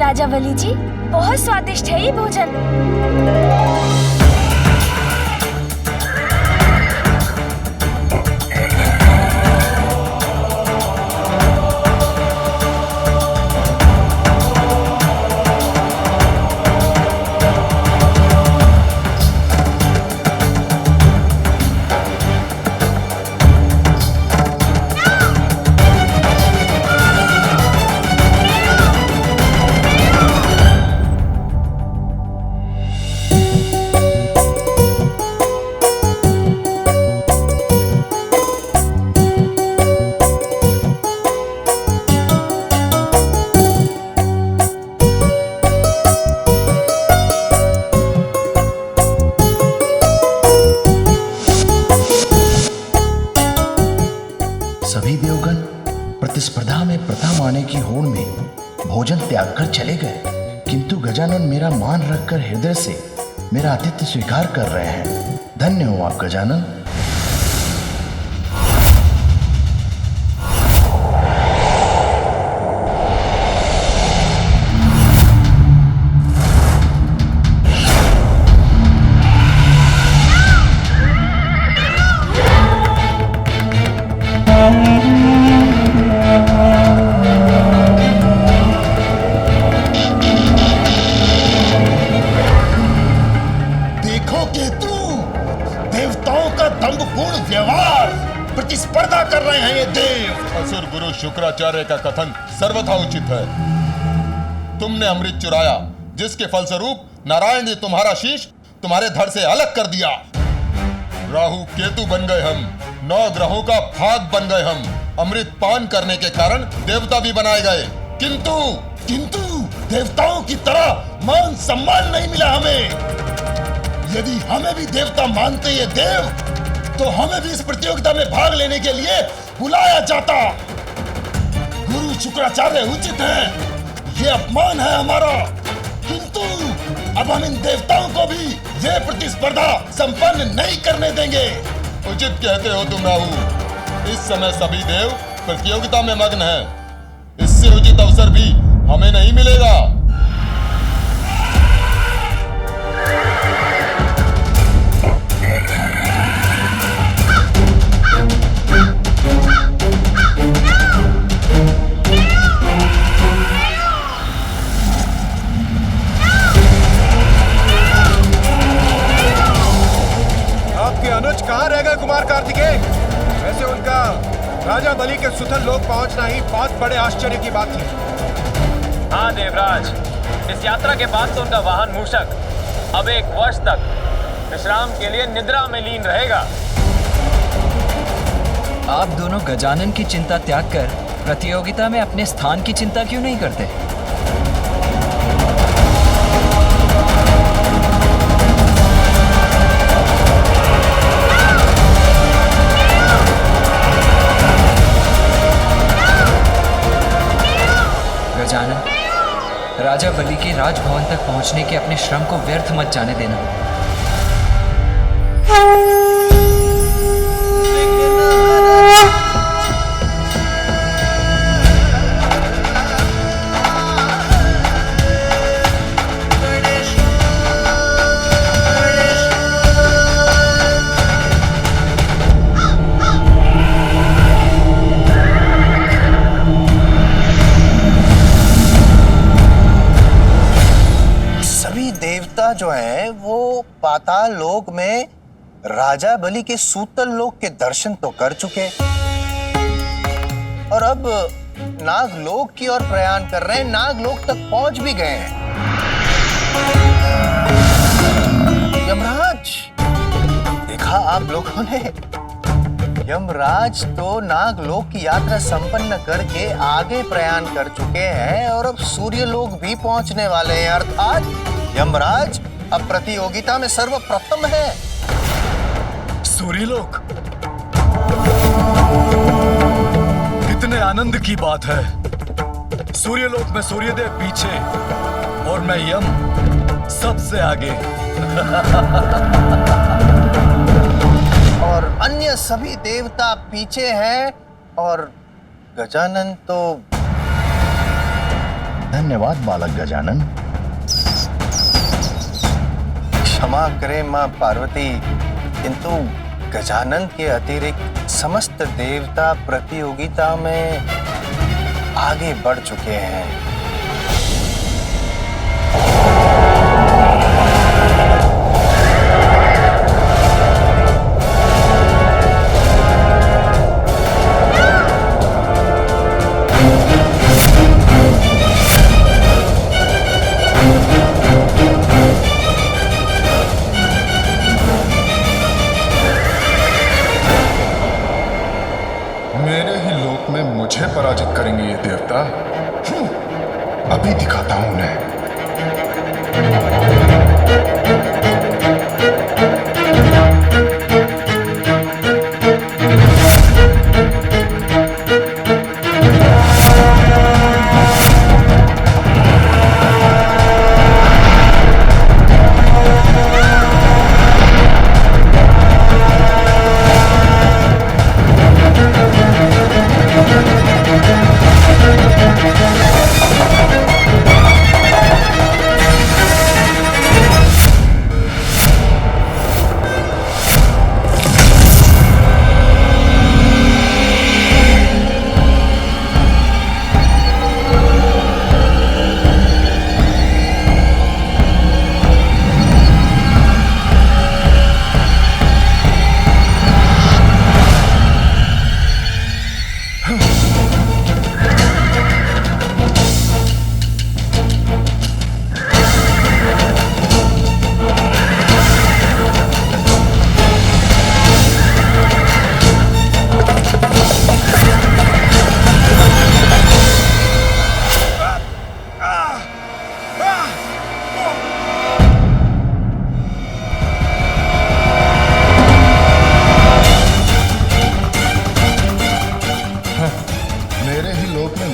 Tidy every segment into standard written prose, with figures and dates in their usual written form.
राजा बलि जी, बहुत स्वादिष्ट है ये भोजन। सभी देवगण प्रतिस्पर्धा में प्रथम आने की होड़ में भोजन त्याग कर चले गए, किंतु गजानन मेरा मान रखकर हृदय से मेरा आतिथ्य स्वीकार कर रहे हैं। धन्य हो आप गजानन। प्रतिस्पर्धा कर रहे हैं ये देव। असुर गुरु शुक्राचार्य का कथन सर्वथा उचित है। तुमने अमृत चुराया, जिसके फलस्वरूप नारायण ने तुम्हारा शीश तुम्हारे धड़ से अलग कर दिया। राहु केतु बन गए हम, 9 ग्रहों का भाग बन गए हम। अमृत पान करने के कारण देवता भी बनाए गए, किंतु देवताओं की तरह मान सम्मान नहीं मिला हमें। यदि हमें भी देवता मानते ये देव, तो हमें भी इस प्रतियोगिता में भाग लेने के लिए बुलाया जाता। गुरु शुक्राचार्य उचित है, ये अपमान है हमारा, किंतु अब हम इन देवताओं को भी ये प्रतिस्पर्धा संपन्न नहीं करने देंगे। उचित कहते हो तुम राहु। इस समय सभी देव प्रतियोगिता में मग्न हैं। इससे उचित अवसर भी हमें नहीं मिलेगा। अनुज कहाँ रह गए कुमार कार्तिकेय? वैसे उनका राजा बलि के सुतल लोक पहुंचना ही बहुत बड़े आश्चर्य की बात थी। हाँ देवराज, इस यात्रा के बाद तो उनका वाहन मूषक अब 1 वर्ष तक विश्राम के लिए निद्रा में लीन रहेगा। आप दोनों गजानन की चिंता त्याग कर प्रतियोगिता में अपने स्थान की चिंता क्यों नहीं करते? गजानन, राजा बलि के राजभवन तक पहुंचने के अपने श्रम को व्यर्थ मत जाने देना। जो है वो पाताल लोक में राजा बलि के सूतल लोक के दर्शन तो कर चुके और अब नागलोक की ओर प्रयाण कर रहे हैं, नागलोक तक पहुंच भी गए हैं। यमराज, देखा आप लोगों ने, यमराज तो नागलोक की यात्रा संपन्न करके आगे प्रयाण कर चुके हैं और अब सूर्यलोक भी पहुंचने वाले हैं। अर्थात यमराज अब प्रतियोगिता में सर्वप्रथम है। सूर्यलोक, कितने आनंद की बात है। सूर्यलोक में सूर्यदेव पीछे और मैं यम सबसे आगे। और अन्य सभी देवता पीछे हैं और गजानन तो धन्यवाद बालक गजानन। क्षमा करें मां पार्वती, किंतु गजानन के अतिरिक्त समस्त देवता प्रतियोगिता में आगे बढ़ चुके हैं। मेरे ही लोक में मुझे पराजित करेंगे ये देवता। अभी दिखाता हूं उन्हें।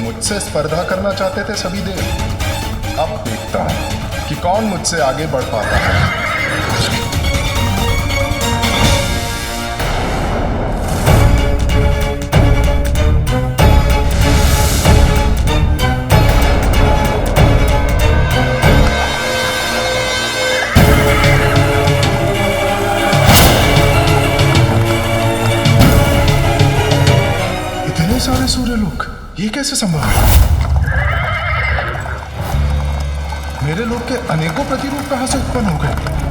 मुझसे स्पर्धा करना चाहते थे सभी देव। अब देखता हूं कि कौन मुझसे आगे बढ़ पाता है। इतने सारे सूर्यलोक, ये कैसे संभव है? मेरे लोक के अनेकों प्रतिरूप कहां से उत्पन्न हो गए?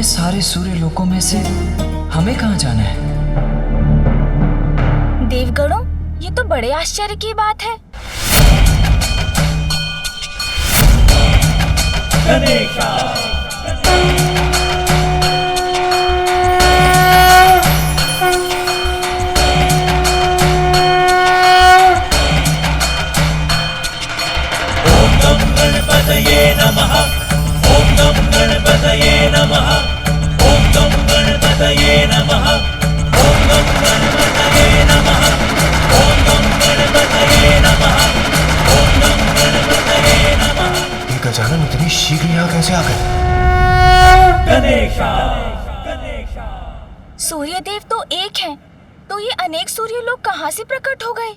सारे सूर्य लोकों में से हमें कहां जाना है? देवगणों, ये तो बड़े आश्चर्य की बात है। ओम नमः गणपतये नमः। ओम नमः गणपतये नमः। ओम नमः गणपतये नमः। ओम नमः गणपतये नमः। ओम नमः गणपतये नमः। ओम नमः गणपतये नमः। कहां से आ गए? गणेशा सूर्यदेव तो एक हैं, तो ये अनेक सूर्य लोग कहाँ से प्रकट हो गए?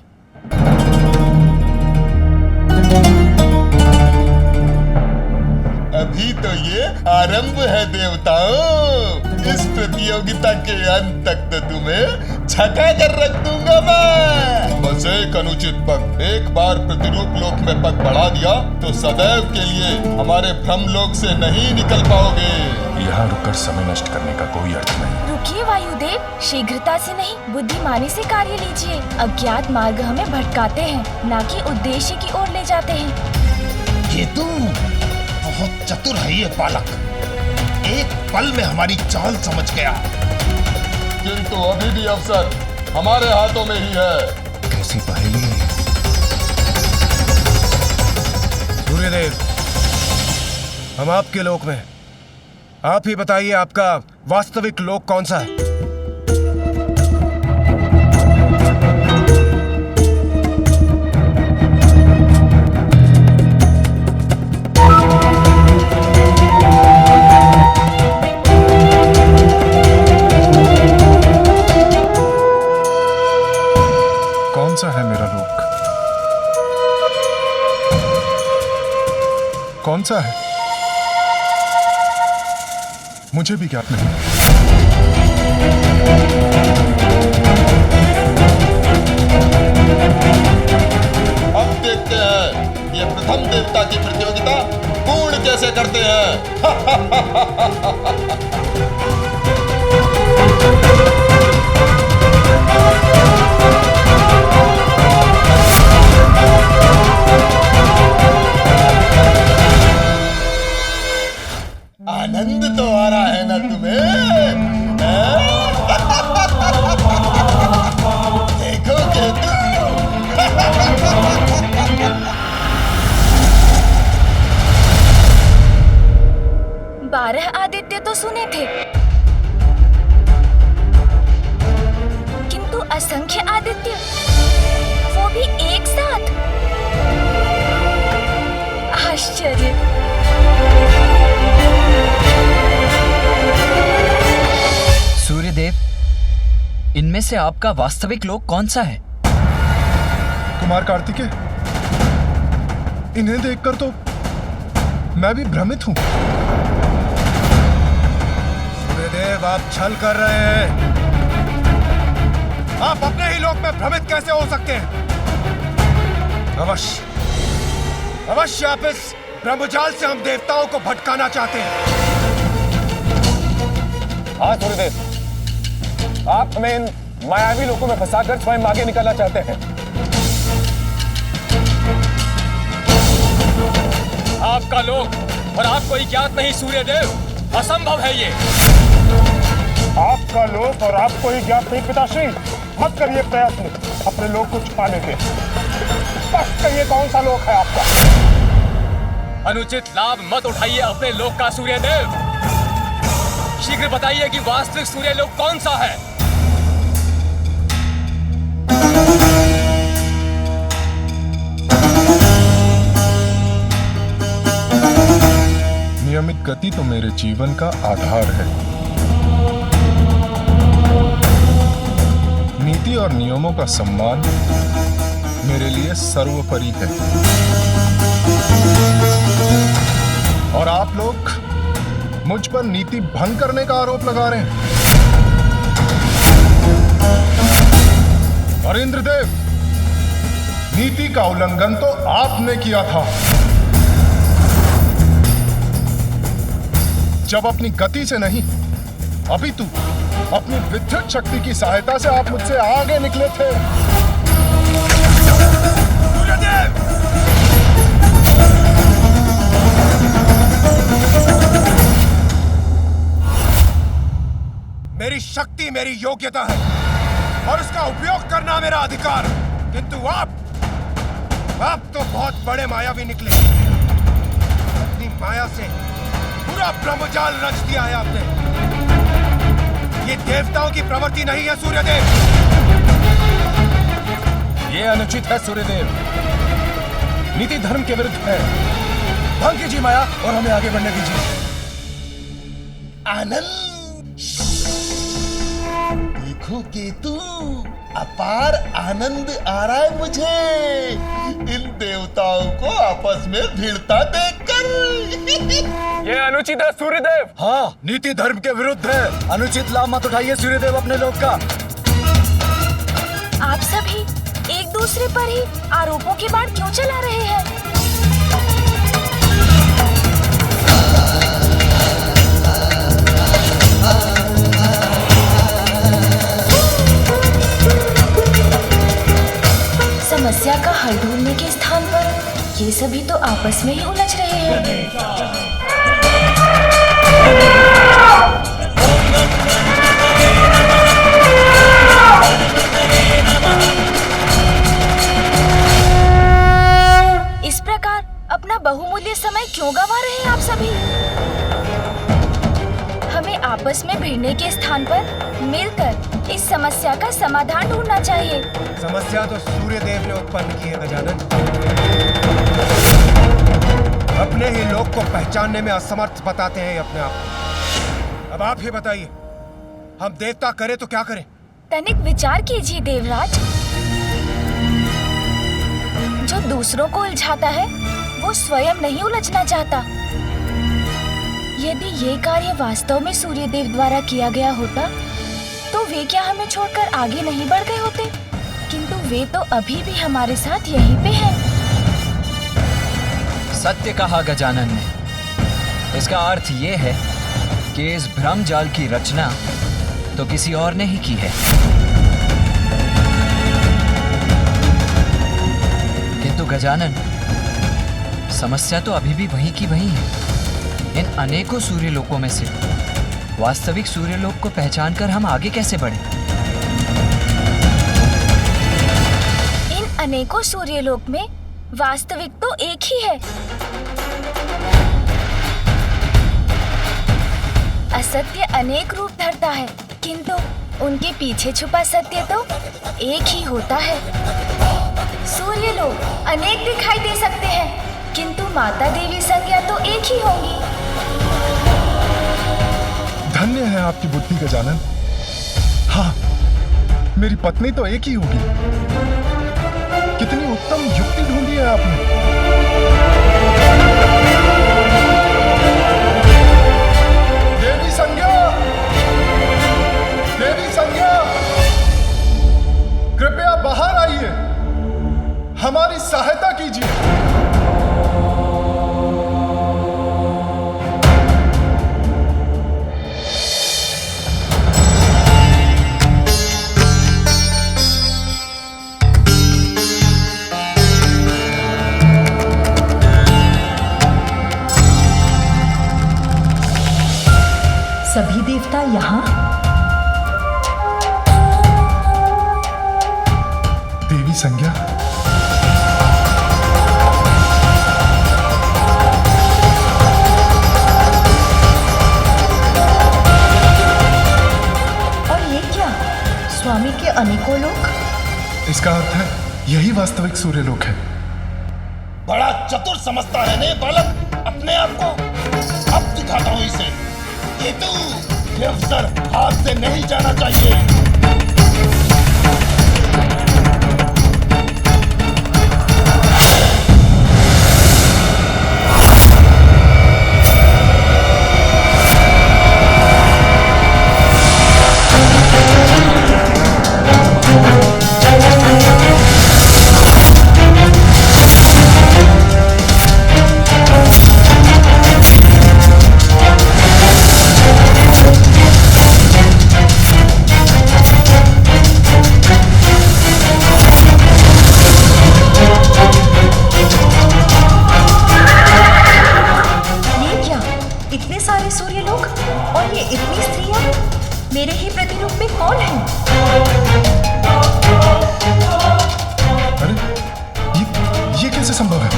अभी तो ये आरंभ है देवताओं। इस प्रतियोगिता के अंत तक तो तुम्हें छका कर रख दूंगा मैं। बस एक अनुचित पग, एक बार प्रतिरूप लोक में पग बढ़ा दिया तो सदैव के लिए हमारे भ्रम लोक से नहीं निकल पाओगे। यहाँ रुककर समय नष्ट करने का कोई अर्थ नहीं। रुकिए वायुदेव, शीघ्रता से नहीं, बुद्धिमानी से कार्य लीजिए। अज्ञात मार्ग हमें भटकाते हैं, न कि उद्देश्य की ओर ले जाते हैं। ये तुम बहुत चतुर है ये बालक, एक पल में हमारी चाल समझ गया। किंतु अभी भी अवसर हमारे हाथों में ही है। कैसी पहेली है ये? सूर्यदेव, हम आपके लोक में, आप ही बताइए आपका वास्तविक लोक कौन सा है? कौन सा है मेरा लोक? कौन सा है? मुझे भी ज्ञात नहीं। अब देखते हैं ये प्रथम देवता की प्रतियोगिता पूर्ण कैसे करते हैं। आनंद तो आ रहा है ना तुम्हें? देखोगे तुम। 12 आदित्य तो सुने थे, किंतु असंख्य आदित्य, वो भी एक साथ। आश्चर्य। सूर्यदेव, इनमें से आपका वास्तविक लोक कौन सा है? कुमार कार्तिकेय, इन्हें देखकर तो मैं भी भ्रमित हूं। सूर्यदेव, आप छल कर रहे हैं। आप अपने ही लोक में भ्रमित कैसे हो सकते हैं? अवश्य आप इस ब्रह्मजाल से हम देवताओं को भटकाना चाहते हैं। हाँ सूर्यदेव, आप हमें इन मायावी लोकों में फंसाकर स्वयं आगे निकलना चाहते हैं। आपका लोक और आपको ही ज्ञात नहीं सूर्यदेव, असंभव है ये। आपका लोक और आपको ही ज्ञात नहीं पिताश्री, मत करिए प्रयत्न अपने लोक को छुपाने के। स्पष्ट कहिए कौन सा लोक है आपका? अनुचित लाभ मत उठाइए अपने लोक का सूर्यदेव। शीघ्र बताइए कि वास्तविक सूर्य लोक कौन सा है? नियमित गति तो मेरे जीवन का आधार है। नीति और नियमों का सम्मान मेरे लिए सर्वोपरि है। और आप लोग मुझ पर नीति भंग करने का आरोप लगा रहे हैं। और इंद्रदेव, नीति का उल्लंघन तो आपने किया था जब अपनी गति से नहीं, अपितु अपनी विद्युत शक्ति की सहायता से आप मुझसे आगे निकले थे। मेरी शक्ति मेरी योग्यता है और उसका उपयोग करना मेरा अधिकार। किंतु आप तो बहुत बड़े मायावी निकले। अपनी माया से पूरा ब्रह्मजाल रच दिया है आपने। ये देवताओं की प्रवृत्ति नहीं है सूर्यदेव। ये अनुचित है सूर्यदेव, नीति धर्म के विरुद्ध है। भंग कीजिए माया और हमें आगे बढ़ने दीजिए। आनंद, देखो केतु, अपार आनंद आ रहा है मुझे इन देवताओं को आपस में भिड़ता देखकर। ये अनुचित है सूर्यदेव। हाँ, नीति धर्म के विरुद्ध है। अनुचित लाभ मत उठाइए सूर्यदेव अपने लोक का। आप सभी एक दूसरे पर ही आरोपों के बाण क्यों चला रहे हैं? समस्या का हल ढूंढने के स्थान पर ये सभी तो आपस में ही उलझ रहे हैं। इस प्रकार अपना बहुमूल्य समय क्यों गंवा रहे हैं आप सभी? हमें आपस में भिड़ने के स्थान पर मिलकर इस समस्या का समाधान ढूंढना चाहिए। समस्या तो सूर्यदेव ने उत्पन्न की है गजानन। अपने ही लोक को पहचानने में असमर्थ बताते हैं अपने आप। अब आप ही बताइए, हम देवता करें तो क्या करें? तनिक विचार कीजिए देवराज। जो दूसरों को उलझाता है वो स्वयं नहीं उलझना चाहता। यदि ये कार्य वास्तव में सूर्यदेव द्वारा किया गया होता तो वे क्या हमें छोड़कर आगे नहीं बढ़ गए होते? किंतु वे तो अभी भी हमारे साथ यहीं पे हैं। सत्य कहा गजानन ने। इसका अर्थ ये है कि इस भ्रम जाल की रचना तो किसी और ने ही की है। किंतु गजानन, समस्या तो अभी भी वहीं की वहीं है। इन अनेकों सूर्यलोकों में से वास्तविक सूर्यलोक को पहचानकर हम आगे कैसे बढ़े? इन अनेकों सूर्यलोक में वास्तविक तो एक ही है। असत्य अनेक रूप धरता है, किंतु उनके पीछे छुपा सत्य तो एक ही होता है। सूर्यलोक अनेक दिखाई दे सकते हैं, किंतु माता देवी संज्ञा तो एक ही होंगी। धन्य है आपकी बुद्धि गजानन। हाँ, मेरी पत्नी तो एक ही होगी। कितनी उत्तम युक्ति ढूंढी है आपने। देवी संज्ञा, देवी संज्ञा, कृपया बाहर आइए, हमारी सहायता कीजिए। सभी देवता यहाँ? देवी संज्ञा, और ये क्या? स्वामी के अनेकों लोक? इसका अर्थ है यही वास्तविक सूर्यलोक है। बड़ा चतुर समझता है ने बालक अपने आप को। अब दिखाता हूं इसे। केतु, ये अवसर हाथ से नहीं जाना चाहिए। संभव है?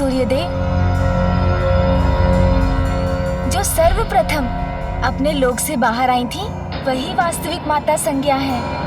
सूर्यदेव। जो सर्वप्रथम अपने लोक से बाहर आई थी वही वास्तविक माता संज्ञा है।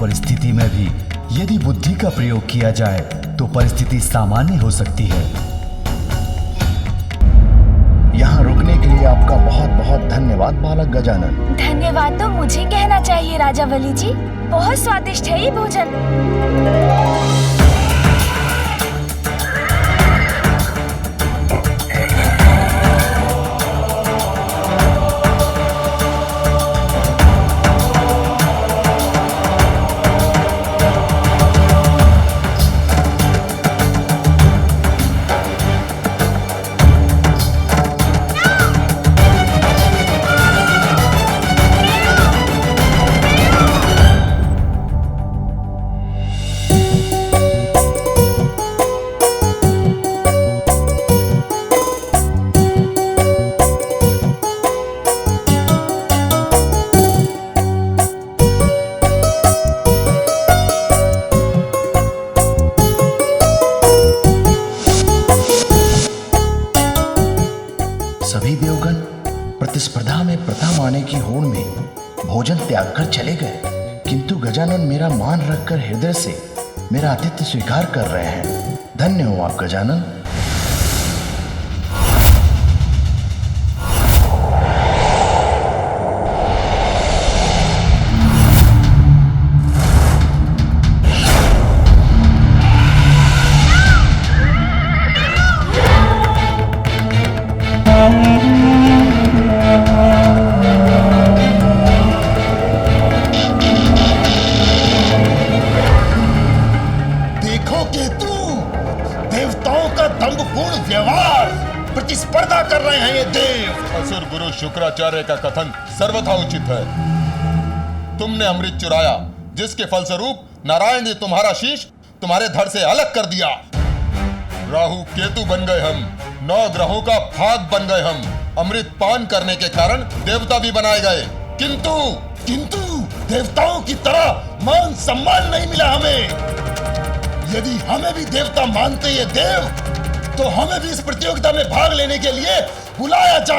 परिस्थिति में भी यदि बुद्धि का प्रयोग किया जाए तो परिस्थिति सामान्य हो सकती है। यहाँ रुकने के लिए आपका बहुत बहुत धन्यवाद बालक गजानन। धन्यवाद तो मुझे कहना चाहिए राजा बलि जी। बहुत स्वादिष्ट है ये भोजन। सभी देवगण प्रतिस्पर्धा में प्रथम आने की होड़ में भोजन त्याग कर चले गए, किंतु गजानन मेरा मान रखकर हृदय से मेरा आतिथ्य स्वीकार कर रहे हैं। धन्य हो आप गजानन। प्रतिस्पर्धा कर रहे हैं ये देव। असुर गुरु शुक्राचार्य का कथन सर्वथा उचित है। तुमने अमृत चुराया, जिसके फलस्वरूप नारायण ने तुम्हारा शीश तुम्हारे धड़ से अलग कर दिया। राहु केतु बन गए हम, 9 ग्रहों का भाग बन गए हम। अमृत पान करने के कारण देवता भी बनाए गए, किंतु देवताओं की तरह मान सम्मान नहीं मिला हमें। यदि हमें भी देवता मानते ये देव तो हमें भी इस प्रतियोगिता में भाग लेने के लिए बुलाया जाता।